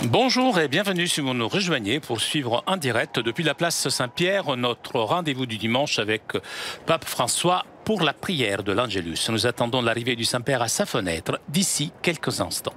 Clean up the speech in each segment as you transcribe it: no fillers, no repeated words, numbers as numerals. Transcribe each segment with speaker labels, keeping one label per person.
Speaker 1: Bonjour et bienvenue si vous nous rejoignez pour suivre en direct depuis la place Saint-Pierre notre rendez-vous du dimanche avec Pape François pour la prière de l'Angélus. Nous attendons l'arrivée du Saint-Père à sa fenêtre d'ici quelques instants.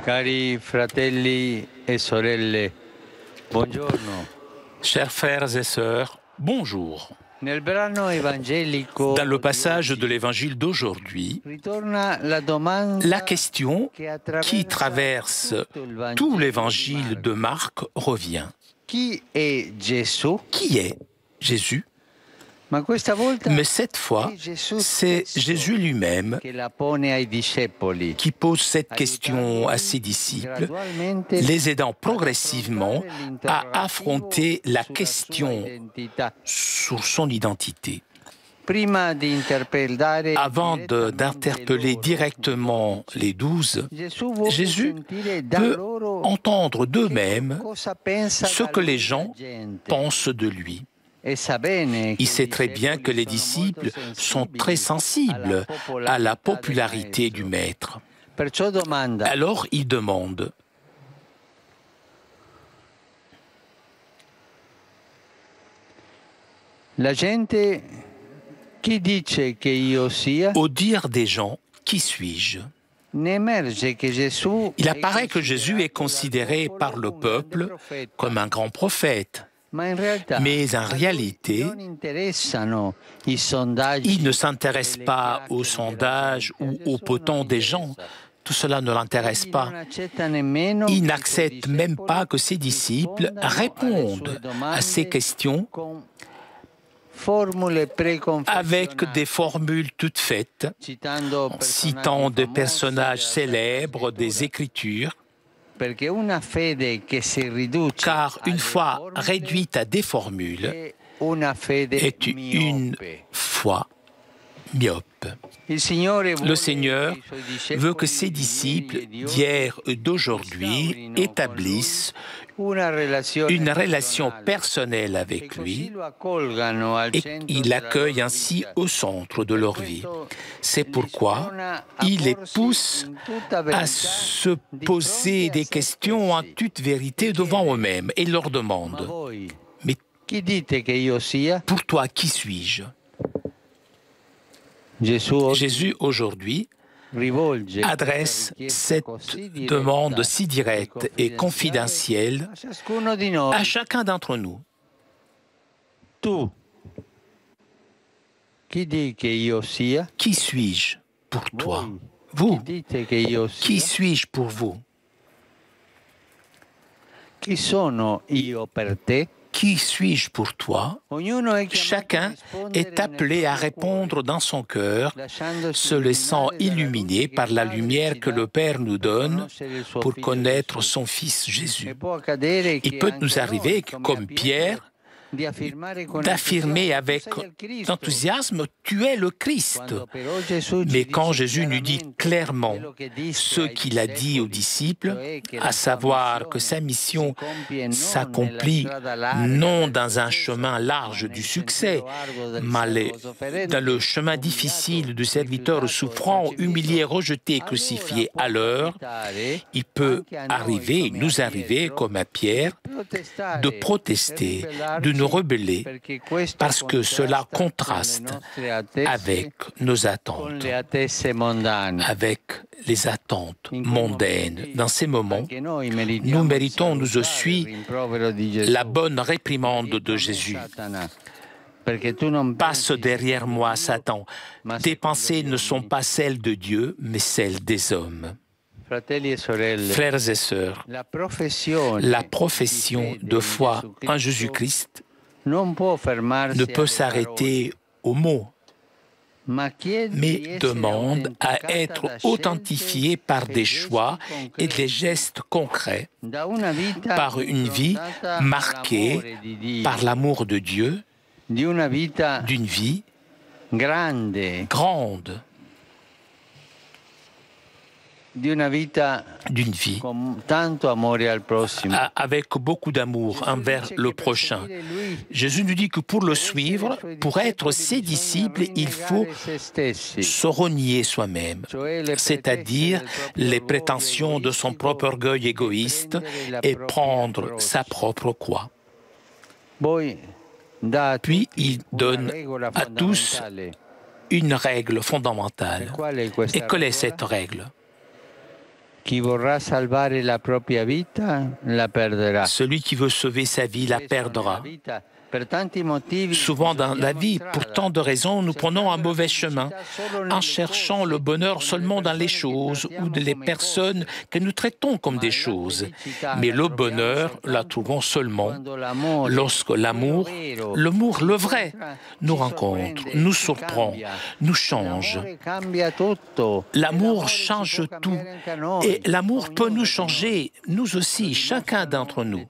Speaker 2: Cari fratelli e sorelle, buongiorno.
Speaker 1: Chers frères et sœurs, bonjour.
Speaker 2: Nel brano evangelico
Speaker 1: Dans le passage de l'évangile d'aujourd'hui, la question qui traverse tout l'évangile de Marc revient.
Speaker 2: Qui est Jésus?
Speaker 1: Qui est Jésus? Mais cette fois, c'est Jésus lui-même qui pose cette question à ses disciples, les aidant progressivement à affronter la question sur son identité. Avant d'interpeller directement les 12, Jésus peut entendre d'eux-mêmes ce que les gens pensent de lui. Il sait très bien que les disciples sont très sensibles à la popularité du Maître. Alors il demande: au dire des gens, qui suis-je? Il apparaît que Jésus est considéré par le peuple comme un grand prophète. Mais en réalité, il ne s'intéresse pas aux sondages ou au potent des gens. Tout cela ne l'intéresse pas. Il n'accepte même pas que ses disciples répondent à ces questions avec des formules toutes faites, citant des personnages célèbres des Écritures. Car une foi réduite à des formules est une foi myope. Le Seigneur veut que ses disciples d'hier et d'aujourd'hui établissent une relation personnelle avec lui et il l'accueille ainsi au centre de leur vie. C'est pourquoi il les pousse à se poser des questions en toute vérité devant eux-mêmes et leur demande: mais pour toi, qui suis-je? Jésus aujourd'hui adresse cette demande si directe et confidentielle à chacun d'entre nous. Qui suis-je pour toi? Vous, qui suis-je pour vous? Qui suis-je pour toi? Chacun est appelé à répondre dans son cœur, se laissant illuminer par la lumière que le Père nous donne pour connaître son Fils Jésus. Il peut nous arriver que, comme Pierre, d'affirmer avec enthousiasme « Tu es le Christ ». Mais quand Jésus nous dit clairement ce qu'il a dit aux disciples, à savoir que sa mission s'accomplit non dans un chemin large du succès, mais dans le chemin difficile du serviteur souffrant, humilié, rejeté, crucifié, alors il peut arriver, nous arriver, comme à Pierre, de protester, de nous rebeller, parce que cela contraste avec nos attentes, avec les attentes mondaines. Dans ces moments, nous méritons, nous aussi, la bonne réprimande de Jésus. Passe derrière moi, Satan. Tes pensées ne sont pas celles de Dieu, mais celles des hommes. Frères et sœurs, la profession de foi en Jésus-Christ ne peut s'arrêter aux mots, mais demande à être authentifiée par des choix et des gestes concrets, par une vie marquée par l'amour de Dieu, d'une vie grande, d'une vie avec beaucoup d'amour envers le prochain. Jésus nous dit que pour le suivre, pour être ses disciples, il faut se renier soi-même, c'est-à-dire les prétentions de son propre orgueil égoïste et prendre sa propre croix. Puis il donne à tous une règle fondamentale. Et quelle est cette règle? Celui qui veut sauver sa vie la perdra. Souvent dans la vie, pour tant de raisons, nous prenons un mauvais chemin en cherchant le bonheur seulement dans les choses ou dans les personnes que nous traitons comme des choses. Mais le bonheur, la trouvons seulement lorsque l'amour, le vrai, nous rencontre, nous surprend, nous change. L'amour change tout et l'amour peut nous changer, nous aussi, chacun d'entre nous.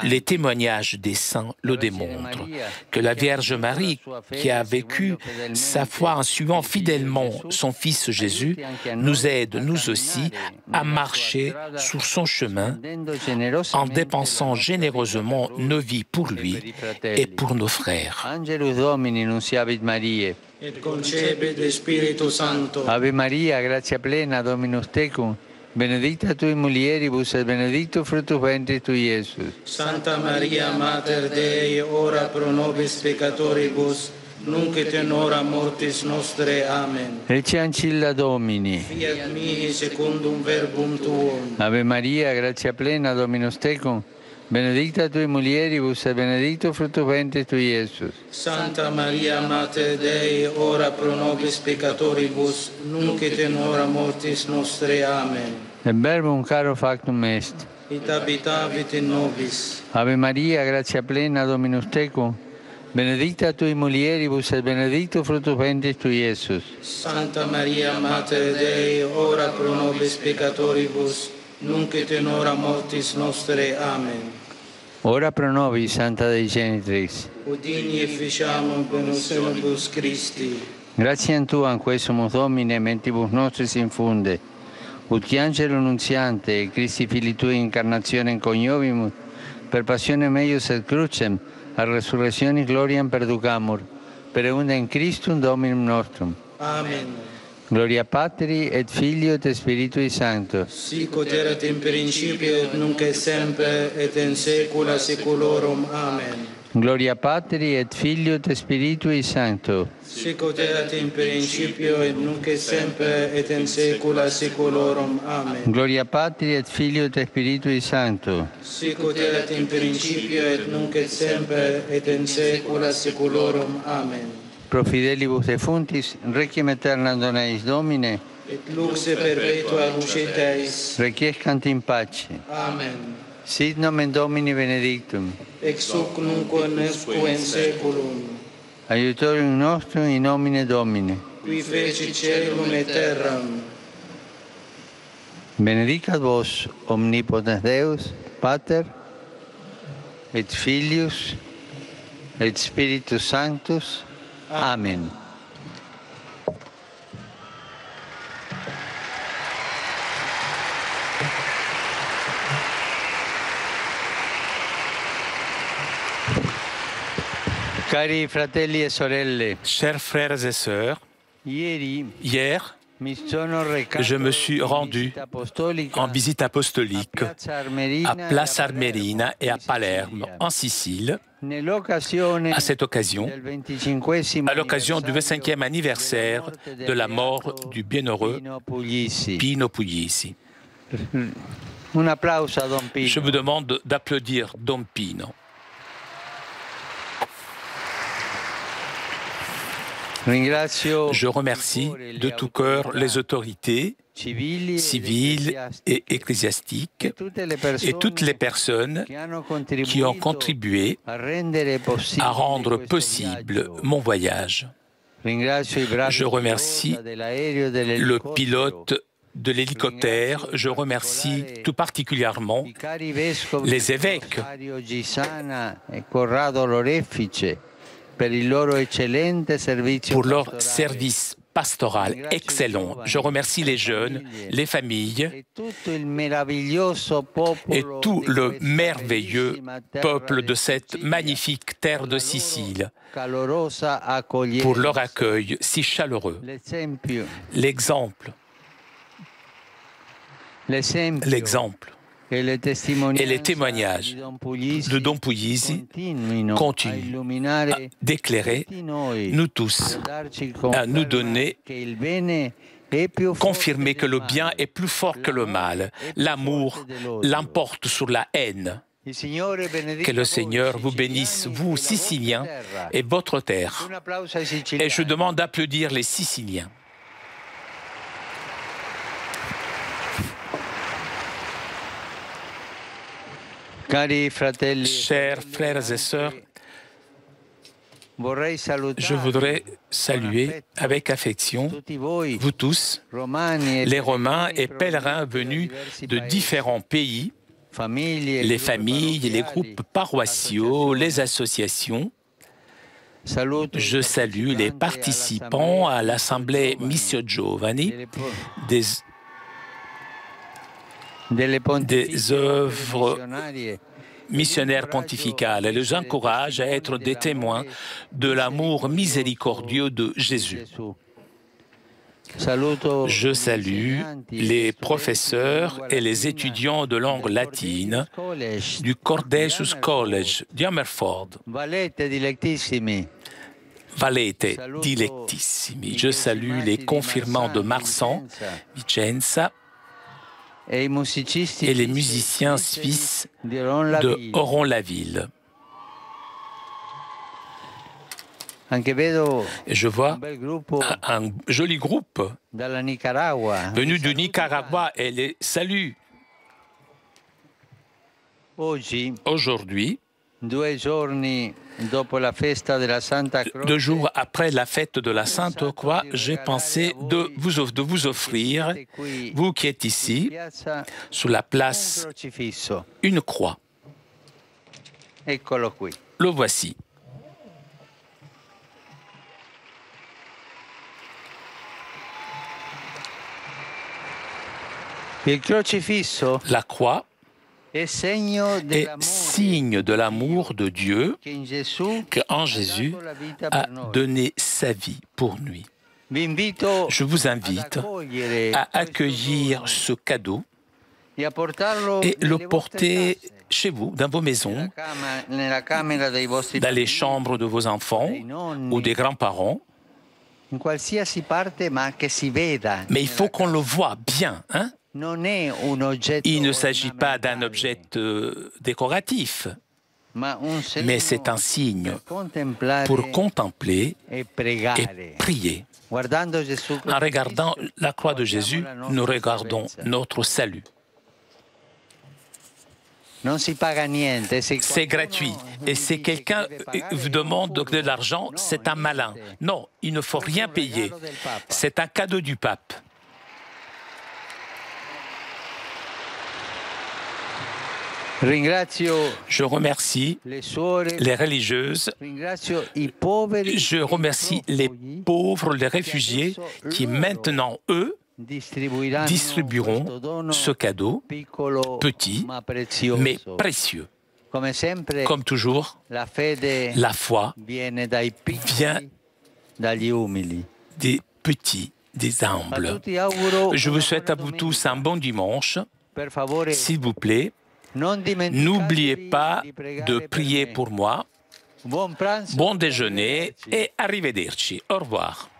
Speaker 1: Les témoignages des saints le démontrent, que la Vierge Marie, qui a vécu sa foi en suivant fidèlement son Fils Jésus, nous aide, nous aussi, à marcher sur son chemin en dépensant généreusement nos vies pour lui et pour nos frères.
Speaker 3: Et concepit Spiritus Sancto.
Speaker 2: Ave Maria, gratia plena, Dominus tecum, benedicta tui mulieribus et benedictus fructus ventris tui, Iesus.
Speaker 3: Santa Maria, Mater Dei, ora pro nobis peccatoribus, nunc et in hora mortis nostre. Amen.
Speaker 2: Ecce ancilla Domini.
Speaker 3: Fiat mihi secundum verbum tuum.
Speaker 2: Ave Maria, gratia plena, Dominus tecum, benedicta tui mulieribus et benedictus fructus ventris tui, Iesus.
Speaker 3: Santa Maria, Mater Dei, ora pro nobis peccatoribus, nunc et in hora mortis nostre. Amen.
Speaker 2: Et verbum caro factum est.
Speaker 3: It habitavit in nobis.
Speaker 2: Ave Maria, gratia plena, Dominus tecum, benedicta tui mulieribus et benedictus fructus ventris tui, Iesus.
Speaker 3: Santa Maria, Mater Dei, ora pro nobis peccatoribus, nunc et in hora mortis nostre. Amen.
Speaker 2: Ora pro nobis, Santa Dei Genitrix.
Speaker 3: Udini e ficiamum benedictionibus Christi.
Speaker 2: Gratiam Tuam, quae sumus Domine, mentibus nostris infunde, ut qui angelo nunziante e Christi Filii Tui incarnationem coniovimus, per passionem eius et crucem, a resurrectionis gloriam perducamur, per eundem Christum Dominum nostrum.
Speaker 3: Amen.
Speaker 2: Gloria Patri et Filio et Spiritui Sancto.
Speaker 3: Sic ut erat in principio et nunc et semper et in saecula saeculorum. Amen.
Speaker 2: Gloria Patri et Filio et Spiritui Sancto.
Speaker 3: Sic ut erat in principio et nunc et semper et in saecula saeculorum. Amen.
Speaker 2: Gloria Patri et Filio et Spiritui Sancto.
Speaker 3: Sic ut erat in principio et nunc et semper et in saecula saeculorum. Amen.
Speaker 2: Pro fidelibus defuntis, requiem aeternam dona eis Domine,
Speaker 3: Et luxe perpetua lucet eis.
Speaker 2: requiescant in pace.
Speaker 3: Amen.
Speaker 2: Sit nomen Domini benedictum.
Speaker 3: Ex hoc nunc et usque in saeculum.
Speaker 2: Aiutorium nostrum in nomine Domini.
Speaker 3: Qui fecit caelum et terram.
Speaker 2: Benedicat vos omnipotens Deus, Pater, et Filius, et Spiritus Sanctus. Amen. Cari fratelli e sorelle,
Speaker 1: chers frères et sœurs, hier, je me suis rendu en visite apostolique à Place Armerina et à Palerme, en Sicile, à cette occasion, à l'occasion du 25e anniversaire de la mort du bienheureux Pino Puglisi. Je vous demande d'applaudir Don Pino. Je remercie de tout cœur les autorités civiles et ecclésiastiques et toutes les personnes qui ont contribué à rendre possible mon voyage. Je remercie le pilote de l'hélicoptère, je remercie tout particulièrement les évêques pour leur service pastoral excellent. Je remercie les jeunes, les familles et tout le merveilleux peuple de cette magnifique terre de Sicile pour leur accueil si chaleureux. L'exemple et les témoignages de Don Puglisi continuent d'éclairer nous tous, à nous donner, confirmer que le bien est plus fort que le mal. L'amour l'emporte sur la haine. Que le Seigneur vous bénisse, vous, Siciliens, et votre terre. Et je demande d'applaudir les Siciliens. Chers frères et sœurs, je voudrais saluer avec affection vous tous, les Romains et pèlerins venus de différents pays, les familles, les groupes paroissiaux, les associations. Je salue les participants à l'Assemblée Missio Giovani, des œuvres missionnaires pontificales et les encourage à être des témoins de l'amour miséricordieux de Jésus. Je salue les professeurs et les étudiants de langue latine du Cordesius College d'Amerford. Valete dilectissimi. Je salue les confirmants de Marsan, Vicenza, et les musiciens suisses de Oron-la-Ville. Je vois un joli groupe venu du Nicaragua et les salue. Aujourd'hui, 2 jours après la fête de la Sainte Croix, j'ai pensé de vous offrir, vous qui êtes ici, sur la place, une croix. Le voici. La croix est signe de l'amour de Dieu qu'en Jésus a donné sa vie pour nous. Je vous invite à accueillir ce cadeau et le porter chez vous, dans vos maisons, dans les chambres de vos enfants ou des grands-parents. Mais il faut qu'on le voie bien, hein? Il ne s'agit pas d'un objet décoratif, mais c'est un signe pour contempler et prier. En regardant la croix de Jésus, nous regardons notre salut. C'est gratuit. Et si quelqu'un vous demande de l'argent, c'est un malin. Non, il ne faut rien payer. C'est un cadeau du pape. Je remercie les religieuses, je remercie les pauvres, les réfugiés qui maintenant, eux, distribueront ce cadeau petit mais précieux. Comme toujours, la foi vient des petits, des humbles. Je vous souhaite à vous tous un bon dimanche. S'il vous plaît, n'oubliez pas de prier pour moi. Bon déjeuner et arrivederci. Au revoir.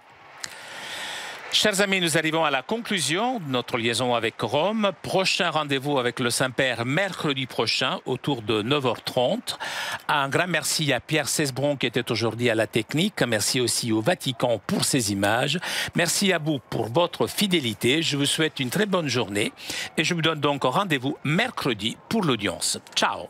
Speaker 1: Chers amis, nous arrivons à la conclusion de notre liaison avec Rome. Prochain rendez-vous avec le Saint-Père mercredi prochain autour de 9h30. Un grand merci à Pierre Cesbron qui était aujourd'hui à la technique. Merci aussi au Vatican pour ces images. Merci à vous pour votre fidélité. Je vous souhaite une très bonne journée et je vous donne donc rendez-vous mercredi pour l'audience. Ciao!